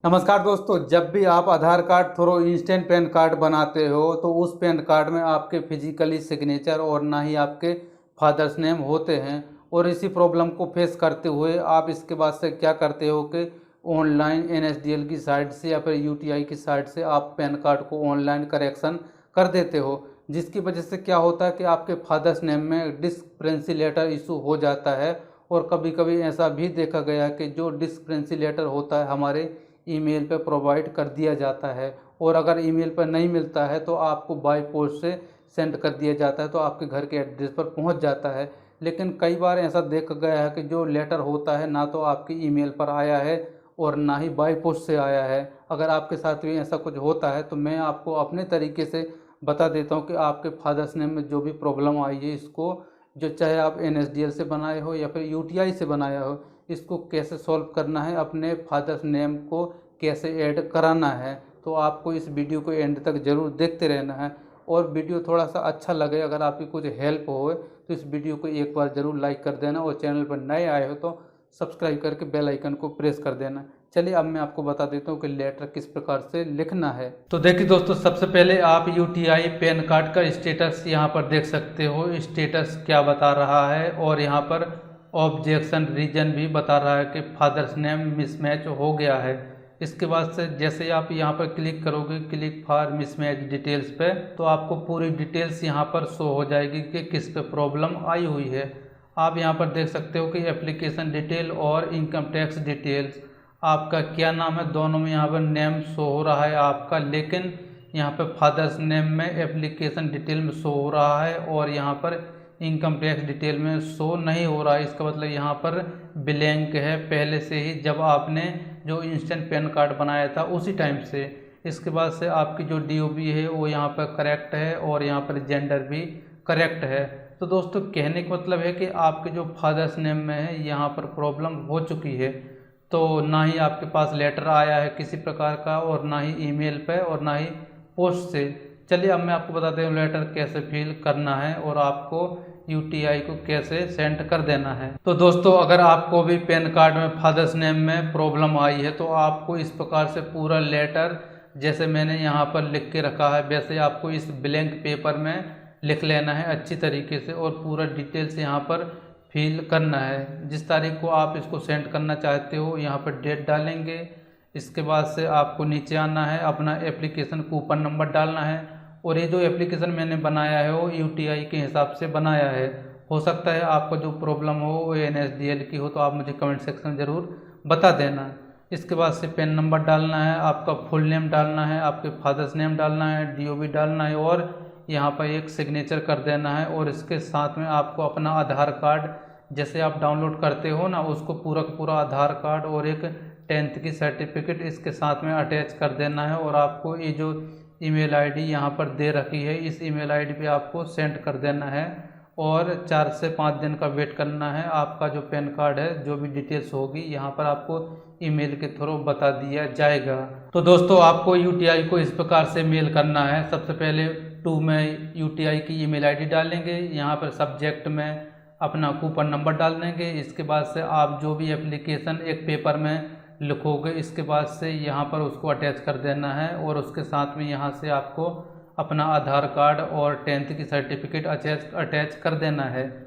नमस्कार दोस्तों, जब भी आप Aadhaar card through instant PAN card बनाते हो तो उस पैन कार्ड में आपके फिजिकली सिग्नेचर और ना ही आपके फादर्स नेम होते हैं। और इसी प्रॉब्लम को फेस करते हुए आप इसके बाद से क्या करते हो कि ऑनलाइन NSDL की साइट से या फिर UTI की साइट से आप पैन कार्ड को ऑनलाइन करेक्शन कर देते हो, जिसकी वजह से क्या होता है कि आपके फादर्स नेम में डिस्क्रिपेंसी लेटर इशू हो जाता है। और कभी कभी ऐसा भी देखा गया कि जो डिस्क्रिपेंसी लेटर होता है हमारे ईमेल पे प्रोवाइड कर दिया जाता है, और अगर ईमेल पर नहीं मिलता है तो आपको बाय पोस्ट से सेंड कर दिया जाता है, तो आपके घर के एड्रेस पर पहुंच जाता है। लेकिन कई बार ऐसा देखा गया है कि जो लेटर होता है ना तो आपकी ईमेल पर आया है और ना ही बाय पोस्ट से आया है। अगर आपके साथ भी ऐसा कुछ होता है तो मैं आपको अपने तरीके से बता देता हूँ कि आपके फादर्स नेम में जो भी प्रॉब्लम आई है इसको, जो चाहे आप NSDL से बनाए हो या फिर UTI से बनाया हो, इसको कैसे सॉल्व करना है, अपने फादर्स नेम को कैसे ऐड कराना है। तो आपको इस वीडियो को एंड तक ज़रूर देखते रहना है। और वीडियो थोड़ा सा अच्छा लगे, अगर आपकी कुछ हेल्प हो तो इस वीडियो को एक बार ज़रूर लाइक कर देना, और चैनल पर नए आए हो तो सब्सक्राइब करके बेल आइकन को प्रेस कर देना। चलिए अब मैं आपको बता देता हूँ कि लेटर किस प्रकार से लिखना है। तो देखिए दोस्तों, सबसे पहले आप UTI पैन कार्ड का स्टेटस यहाँ पर देख सकते हो। स्टेटस क्या बता रहा है, और यहाँ पर ऑब्जेक्शन रीजन भी बता रहा है कि फादर्स नेम मिसमैच हो गया है। इसके बाद से जैसे आप यहाँ पर क्लिक करोगे, क्लिक फॉर मिसमैच डिटेल्स पे, तो आपको पूरी डिटेल्स यहाँ पर शो हो जाएगी कि किस पे प्रॉब्लम आई हुई है। आप यहाँ पर देख सकते हो कि एप्लीकेशन डिटेल और इनकम टैक्स डिटेल्स, आपका क्या नाम है, दोनों में यहाँ पर नेम शो हो रहा है आपका, लेकिन यहाँ पर फादर्स नेम में एप्लीकेशन डिटेल में शो हो रहा है और यहाँ पर इनकम टैक्स डिटेल में शो नहीं हो रहा है। इसका मतलब यहाँ पर ब्लैंक है पहले से ही, जब आपने जो इंस्टेंट पैन कार्ड बनाया था उसी टाइम से। इसके बाद से आपकी जो DOB है वो यहाँ पर करेक्ट है और यहाँ पर जेंडर भी करेक्ट है। तो दोस्तों, कहने का मतलब है कि आपके जो फादर्स नेम में है यहाँ पर प्रॉब्लम हो चुकी है। तो ना ही आपके पास लेटर आया है किसी प्रकार का, और ना ही ईमेल पे, और ना ही पोस्ट से। चलिए अब मैं आपको बताता हूँ लेटर कैसे फिल करना है और आपको UTI को कैसे सेंड कर देना है। तो दोस्तों, अगर आपको भी पैन कार्ड में फादर्स नेम में प्रॉब्लम आई है तो आपको इस प्रकार से पूरा लेटर, जैसे मैंने यहाँ पर लिख के रखा है वैसे आपको इस ब्लैंक पेपर में लिख लेना है अच्छी तरीके से, और पूरा डिटेल्स यहाँ पर फिल करना है। जिस तारीख को आप इसको सेंड करना चाहते हो यहाँ पर डेट डालेंगे। इसके बाद से आपको नीचे आना है, अपना एप्लीकेशन कूपन नंबर डालना है। और ये जो एप्लीकेशन मैंने बनाया है वो UTI के हिसाब से बनाया है। हो सकता है आपको जो प्रॉब्लम हो वो NSDL की हो, तो आप मुझे कमेंट सेक्शन में ज़रूर बता देना। इसके बाद से पैन नंबर डालना है, आपका फुल नेम डालना है, आपके फादर्स नेम डालना है, DOB डालना है, और यहाँ पर एक सिग्नेचर कर देना है। और इसके साथ में आपको अपना आधार कार्ड, जैसे आप डाउनलोड करते हो ना, उसको पूरा का पूरा आधार कार्ड और एक 10th की सर्टिफिकेट इसके साथ में अटैच कर देना है। और आपको ये जो ईमेल ID यहाँ पर दे रखी है, इस ईमेल ID पे आपको सेंड कर देना है, और 4 से 5 दिन का वेट करना है। आपका जो पैन कार्ड है, जो भी डिटेल्स होगी यहाँ पर आपको ईमेल के थ्रू बता दिया जाएगा। तो दोस्तों, आपको UTI को इस प्रकार से मेल करना है। सबसे पहले टू में UTI की ईमेल ID डालेंगे, यहाँ पर सब्जेक्ट में अपना कूपन नंबर डाल देंगे। इसके बाद से आप जो भी एप्लीकेशन एक पेपर में लिखोगे, इसके बाद से यहाँ पर उसको अटैच कर देना है, और उसके साथ में यहाँ से आपको अपना आधार कार्ड और 10th की सर्टिफिकेट अटैच कर देना है।